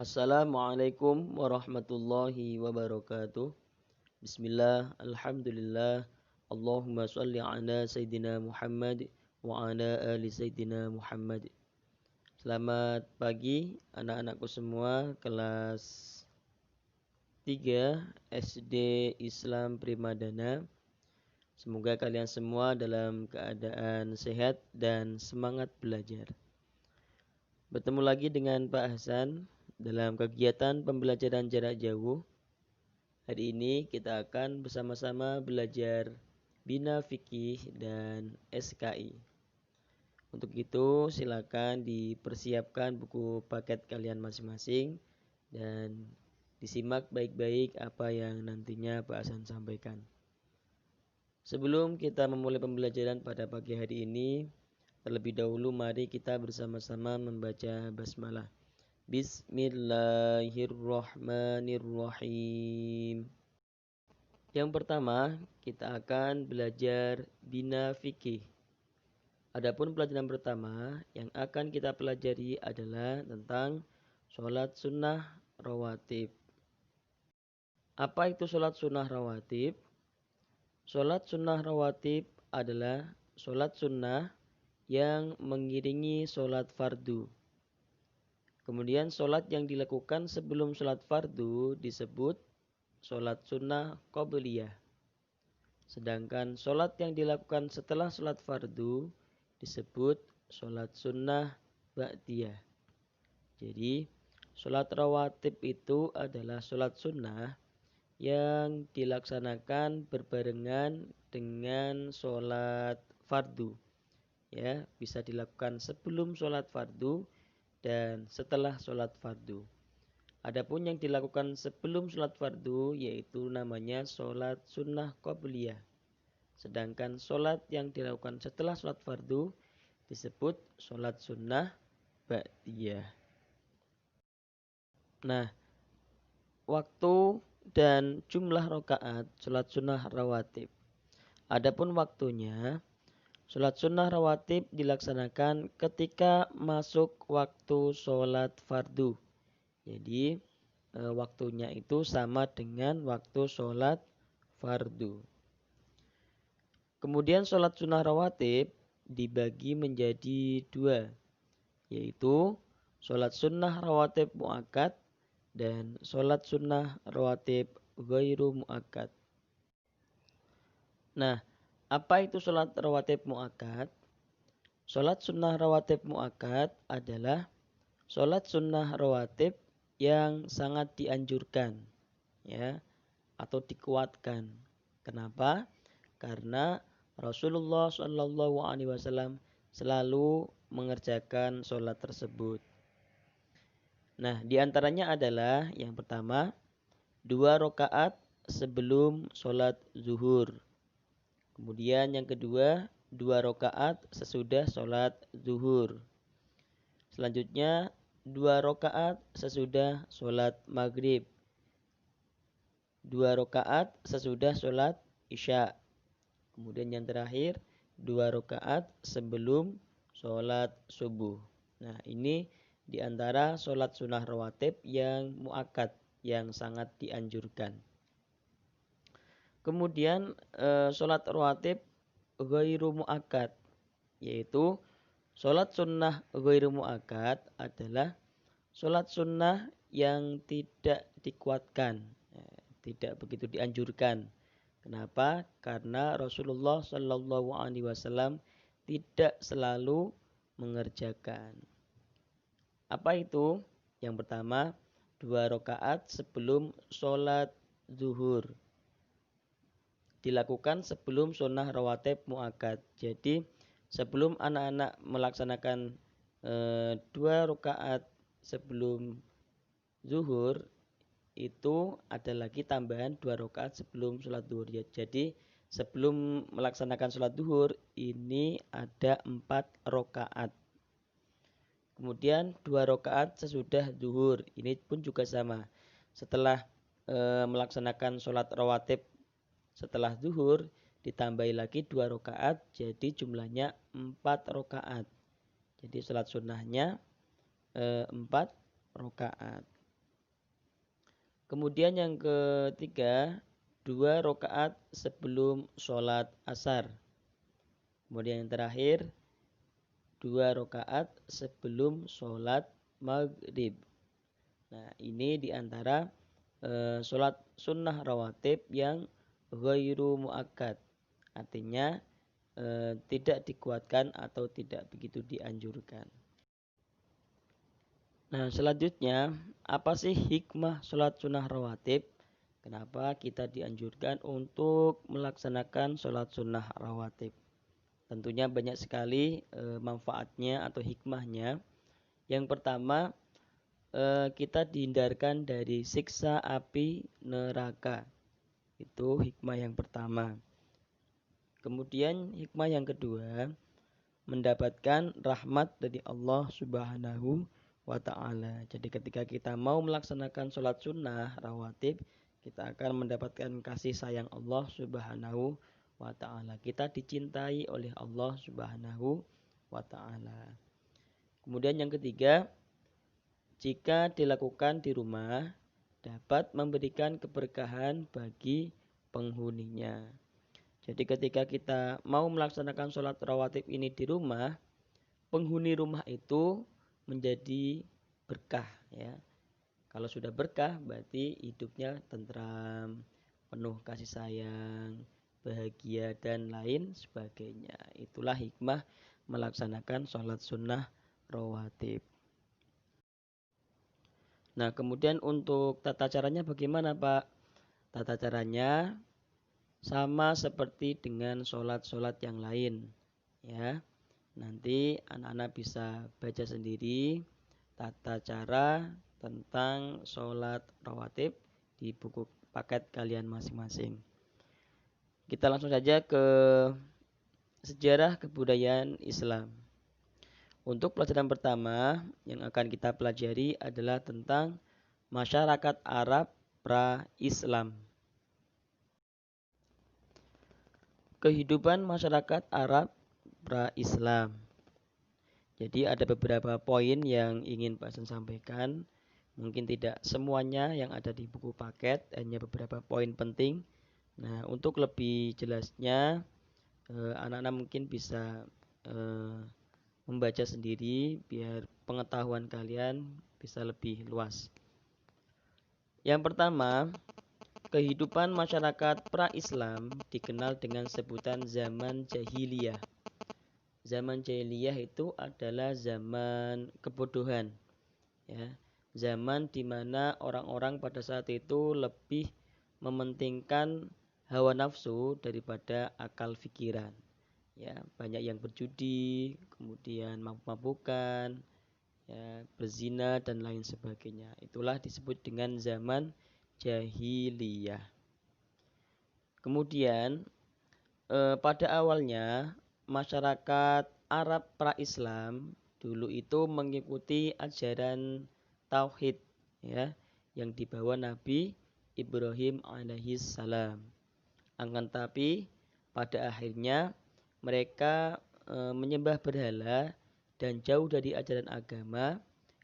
Assalamualaikum warahmatullahi wabarakatuh. Bismillah, alhamdulillah, Allahumma sholli ala Sayyidina Muhammad wa ala ali Sayyidina Muhammad. Selamat pagi anak-anakku semua kelas 3 SD Islam Primadana. Semoga kalian semua dalam keadaan sehat dan semangat belajar. Bertemu lagi dengan Pak Hasan dalam kegiatan pembelajaran jarak jauh. Hari ini kita akan bersama-sama belajar Bina Fikih dan SKI. Untuk itu silakan dipersiapkan buku paket kalian masing-masing dan disimak baik-baik apa yang nantinya Pak Hasan sampaikan. Sebelum kita memulai pembelajaran pada pagi hari ini, terlebih dahulu mari kita bersama-sama membaca basmalah. Bismillahirrahmanirrahim. Yang pertama, kita akan belajar Bina Fikih. Adapun pelajaran pertama yang akan kita pelajari adalah tentang sholat sunnah rawatib. Apa itu sholat sunnah rawatib? Sholat sunnah rawatib adalah sholat sunnah yang mengiringi sholat fardu. Kemudian sholat yang dilakukan sebelum sholat fardu disebut sholat sunnah qobliyah. Sedangkan sholat yang dilakukan setelah sholat fardu disebut sholat sunnah ba'diyah. Jadi sholat rawatib itu adalah sholat sunnah yang dilaksanakan berbarengan dengan sholat fardu. Ya, bisa dilakukan sebelum sholat fardu dan setelah sholat fardu. Adapun yang dilakukan sebelum sholat fardu yaitu namanya sholat sunnah qobliyah. Sedangkan sholat yang dilakukan setelah sholat fardu disebut sholat sunnah ba'diyah. Nah, waktu dan jumlah rakaat sholat sunnah rawatib. Adapun waktunya, sholat sunnah rawatib dilaksanakan ketika masuk waktu sholat fardu. Jadi waktunya itu sama dengan waktu sholat fardu. Kemudian sholat sunnah rawatib dibagi menjadi dua, yaitu sholat sunnah rawatib mu'akkad dan sholat sunnah rawatib ghairu mu'akkad. Nah, apa itu sholat rawatib mu'akkad? Sholat sunnah rawatib mu'akkad adalah sholat sunnah rawatib yang sangat dianjurkan, ya, atau dikuatkan. Kenapa? Karena Rasulullah SAW selalu mengerjakan sholat tersebut. Nah, diantaranya adalah yang pertama, 2 rakaat sebelum sholat zuhur. Kemudian yang kedua, 2 rakaat sesudah sholat zuhur. Selanjutnya 2 rakaat sesudah sholat maghrib. 2 rakaat sesudah sholat isya. Kemudian yang terakhir 2 rakaat sebelum sholat subuh. Nah, ini diantara sholat sunnah rawatib yang mu'akkad, yang sangat dianjurkan. Kemudian sholat rawatib ghairu mu'akkad, yaitu sholat sunnah ghairu mu'akkad adalah sholat sunnah yang tidak dikuatkan, tidak begitu dianjurkan. Kenapa? Karena Rasulullah SAW tidak selalu mengerjakan. Apa itu? Yang pertama, 2 rakaat sebelum sholat zuhur. Dilakukan sebelum sunnah rawatib mu'akkad. Jadi sebelum anak-anak melaksanakan 2 rakaat sebelum zuhur, itu ada lagi tambahan 2 rakaat sebelum sholat zuhur. Jadi sebelum melaksanakan sholat zuhur ini ada 4 rakaat. Kemudian 2 rakaat sesudah zuhur. Ini pun juga sama. Setelah melaksanakan sholat rawatib setelah zuhur ditambahi lagi 2 rakaat, jadi jumlahnya 4 rakaat. Jadi sholat sunnahnya 4 rakaat. Kemudian yang ketiga, 2 rakaat sebelum sholat asar. Kemudian yang terakhir, 2 rakaat sebelum sholat maghrib. Nah, ini diantara sholat sunnah rawatib yang ghairu muakkad. Artinya tidak dikuatkan atau tidak begitu dianjurkan. Nah, selanjutnya, apa sih hikmah sholat sunnah rawatib? Kenapa kita dianjurkan untuk melaksanakan sholat sunnah rawatib? Tentunya banyak sekali manfaatnya atau hikmahnya. Yang pertama, kita dihindarkan dari siksa api neraka. Itu hikmah yang pertama. Kemudian hikmah yang kedua, mendapatkan rahmat dari Allah Subhanahu wa ta'ala. Jadi ketika kita mau melaksanakan sholat sunnah rawatib, kita akan mendapatkan kasih sayang Allah Subhanahu wa ta'ala. Kita dicintai oleh Allah Subhanahu wa ta'ala. Kemudian yang ketiga, jika dilakukan di rumah, dapat memberikan keberkahan bagi penghuninya. Jadi ketika kita mau melaksanakan sholat rawatib ini di rumah, penghuni rumah itu menjadi berkah, ya. Kalau sudah berkah berarti hidupnya tentram, penuh kasih sayang, bahagia dan lain sebagainya. Itulah hikmah melaksanakan sholat sunnah rawatib. Nah, kemudian untuk tata caranya bagaimana, Pak? Tata caranya sama seperti dengan sholat-sholat yang lain, ya. Nanti anak-anak bisa baca sendiri tata cara tentang sholat rawatib di buku paket kalian masing-masing. Kita langsung saja ke sejarah kebudayaan Islam. Untuk pelajaran pertama yang akan kita pelajari adalah tentang masyarakat Arab pra-Islam. Kehidupan masyarakat Arab pra-Islam. Jadi ada beberapa poin yang ingin Pak Hasan sampaikan. Mungkin tidak semuanya yang ada di buku paket, hanya beberapa poin penting. Nah, untuk lebih jelasnya, anak-anak mungkin bisa membaca sendiri biar pengetahuan kalian bisa lebih luas. Yang pertama, kehidupan masyarakat pra-Islam dikenal dengan sebutan zaman jahiliyah. Zaman jahiliyah itu adalah zaman kebodohan, ya. Zaman di mana orang-orang pada saat itu lebih mementingkan hawa nafsu daripada akal fikiran. Ya, banyak yang berjudi, kemudian mabuk-mabukan, ya, berzina dan lain sebagainya. Itulah disebut dengan zaman jahiliyah. Kemudian pada awalnya masyarakat Arab pra-Islam dulu itu mengikuti ajaran tauhid, ya, yang dibawa Nabi Ibrahim alaihissalam. Akan tapi pada akhirnya mereka menyembah berhala dan jauh dari ajaran agama.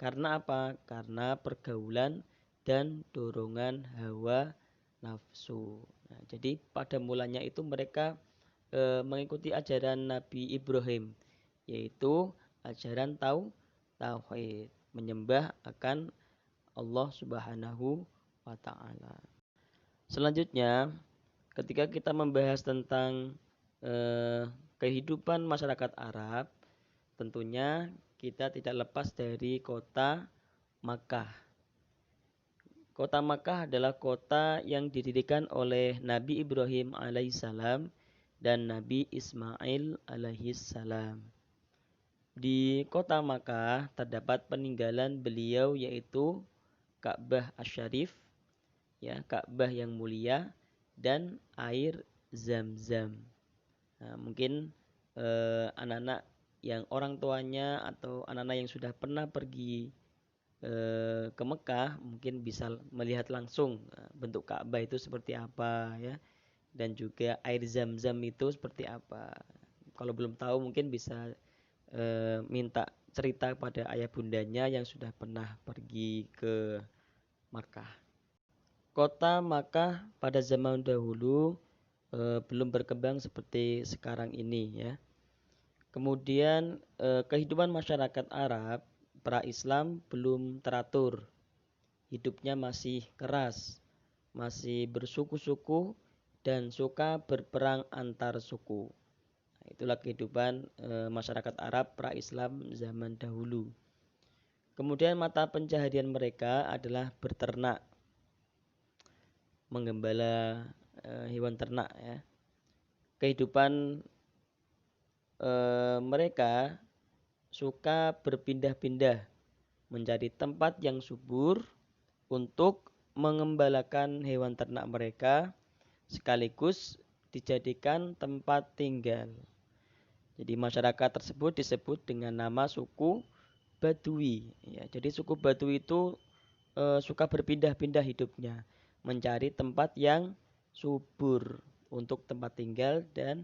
Karena apa? Karena pergaulan dan dorongan hawa nafsu. Nah, jadi pada mulanya itu mereka mengikuti ajaran Nabi Ibrahim, yaitu ajaran tauhid, menyembah akan Allah Subhanahu wa ta'ala. Selanjutnya, ketika kita membahas tentang kehidupan masyarakat Arab, tentunya kita tidak lepas dari kota Makkah. Kota Makkah adalah kota yang didirikan oleh Nabi Ibrahim alaihissalam dan Nabi Ismail alaihissalam. Di kota Makkah terdapat peninggalan beliau yaitu Ka'bah Asy-Syarif, ya, Ka'bah yang mulia, dan air Zam-Zam. Nah, mungkin anak-anak yang orang tuanya atau anak-anak yang sudah pernah pergi ke Mekah mungkin bisa melihat langsung bentuk Ka'bah itu seperti apa, ya, dan juga air Zam-Zam itu seperti apa. Kalau belum tahu mungkin bisa minta cerita pada ayah bundanya yang sudah pernah pergi ke Makkah. kota Makkah pada zaman dahulu belum berkembang seperti sekarang ini ya. Kemudian kehidupan masyarakat Arab pra-Islam belum teratur. Hidupnya masih keras, masih bersuku-suku dan suka berperang antar suku. Nah, itulah kehidupan masyarakat Arab pra-Islam zaman dahulu. Kemudian mata pencaharian mereka adalah berternak, menggembala hewan ternak ya. Kehidupan mereka suka berpindah-pindah mencari tempat yang subur untuk mengembalakan hewan ternak mereka sekaligus dijadikan tempat tinggal. Jadi masyarakat tersebut disebut dengan nama suku Badui. Ya, jadi suku Badui itu suka berpindah-pindah hidupnya, mencari tempat yang subur untuk tempat tinggal dan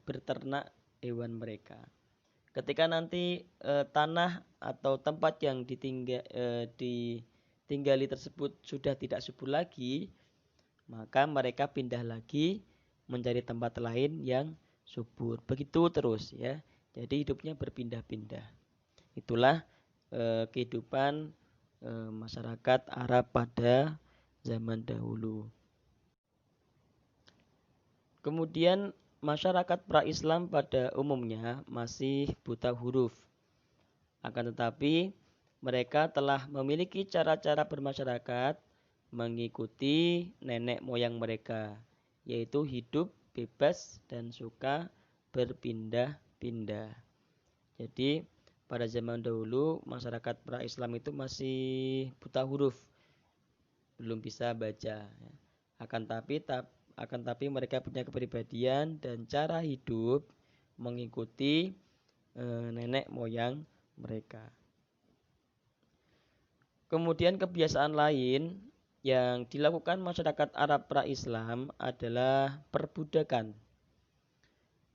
berternak hewan mereka. Ketika nanti tanah atau tempat yang ditinggali tersebut sudah tidak subur lagi, maka mereka pindah lagi mencari tempat lain yang subur. Begitu terus ya. Jadi hidupnya berpindah-pindah. Itulah kehidupan masyarakat Arab pada zaman dahulu. Kemudian masyarakat pra-Islam pada umumnya masih buta huruf. Akan tetapi mereka telah memiliki cara-cara bermasyarakat mengikuti nenek moyang mereka, yaitu hidup bebas dan suka berpindah-pindah. Jadi pada zaman dahulu masyarakat pra-Islam itu masih buta huruf, belum bisa baca. Akan tapi mereka punya kepribadian dan cara hidup mengikuti nenek moyang mereka. Kemudian kebiasaan lain yang dilakukan masyarakat Arab pra-Islam adalah perbudakan.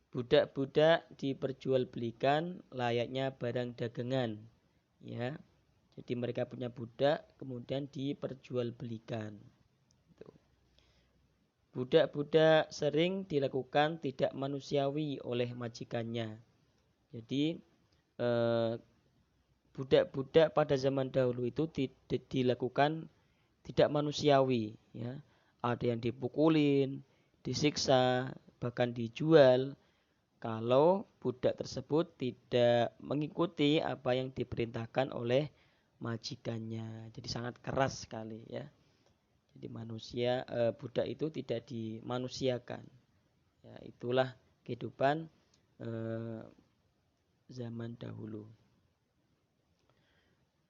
Budak-budak diperjualbelikan layaknya barang dagangan, ya. Jadi mereka punya budak kemudian diperjualbelikan. Budak-budak sering dilakukan tidak manusiawi oleh majikannya. Jadi budak-budak pada zaman dahulu itu dilakukan tidak manusiawi, ya. Ada yang dipukulin, disiksa, bahkan dijual kalau budak tersebut tidak mengikuti apa yang diperintahkan oleh majikannya. Jadi sangat keras sekali ya. Jadi budak itu tidak dimanusiakan. Ya, itulah kehidupan zaman dahulu.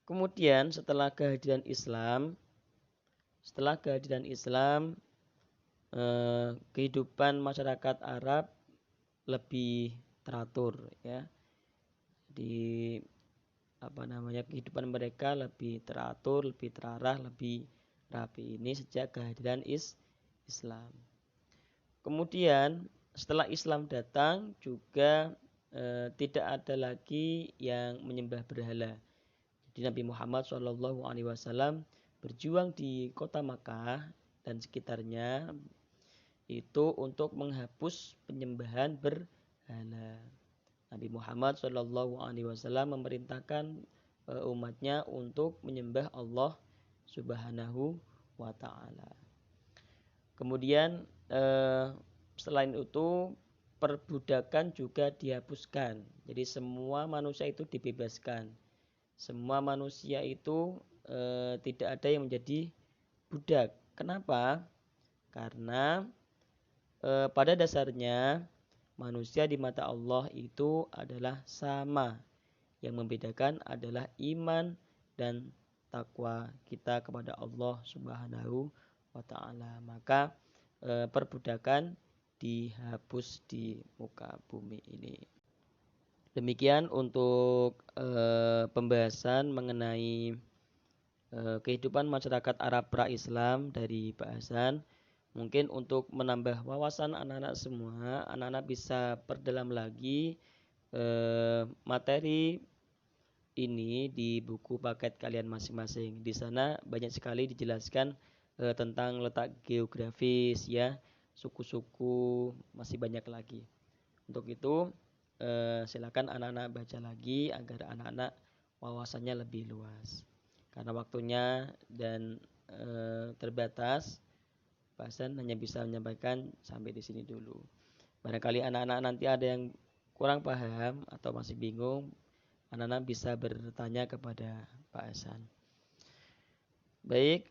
Kemudian setelah kehadiran Islam, kehidupan masyarakat Arab lebih teratur ya. Kehidupan mereka lebih teratur, lebih terarah, lebih rapi. Ini sejak kehadiran Islam. Kemudian setelah Islam datang juga tidak ada lagi yang menyembah berhala. Jadi Nabi Muhammad SAW berjuang di kota Makkah dan sekitarnya itu untuk menghapus penyembahan berhala. Nabi Muhammad SAW memerintahkan umatnya untuk menyembah Allah Subhanahu wa Ta'ala. Kemudian selain itu perbudakan juga dihapuskan. Jadi semua manusia itu dibebaskan. Semua manusia itu tidak ada yang menjadi budak. Kenapa? Karena pada dasarnya manusia di mata Allah itu adalah sama. Yang membedakan adalah iman dan takwa kita kepada Allah Subhanahu wa Ta'ala. Maka perbudakan dihapus di muka bumi ini. Demikian untuk pembahasan mengenai kehidupan masyarakat Arab pra-Islam dari bahasan. Mungkin untuk menambah wawasan anak-anak semua, anak-anak bisa perdalam lagi materi ini di buku paket kalian masing-masing. Di sana banyak sekali dijelaskan tentang letak geografis ya, suku-suku, masih banyak lagi. Untuk itu silakan anak-anak baca lagi agar anak-anak wawasannya lebih luas. Karena waktunya dan terbatas, Pak Hasan hanya bisa menyampaikan sampai di sini dulu. Barangkali anak-anak nanti ada yang kurang paham atau masih bingung, anak-anak bisa bertanya kepada Pak Hasan. Baik,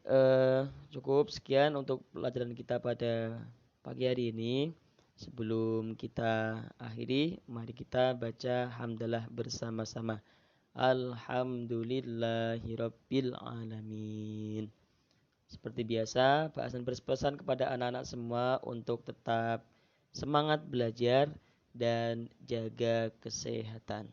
cukup sekian untuk pelajaran kita pada pagi hari ini. Sebelum kita akhiri, mari kita baca hamdalah bersama-sama. Alhamdulillahirabbil alamin. Seperti biasa, Pak Hasan berpesan kepada anak-anak semua untuk tetap semangat belajar dan jaga kesehatan.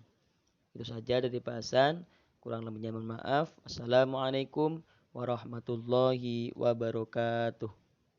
Itu saja dari Pak Hasan. Kurang lebihnya mohon maaf. Assalamualaikum warahmatullahi wabarakatuh.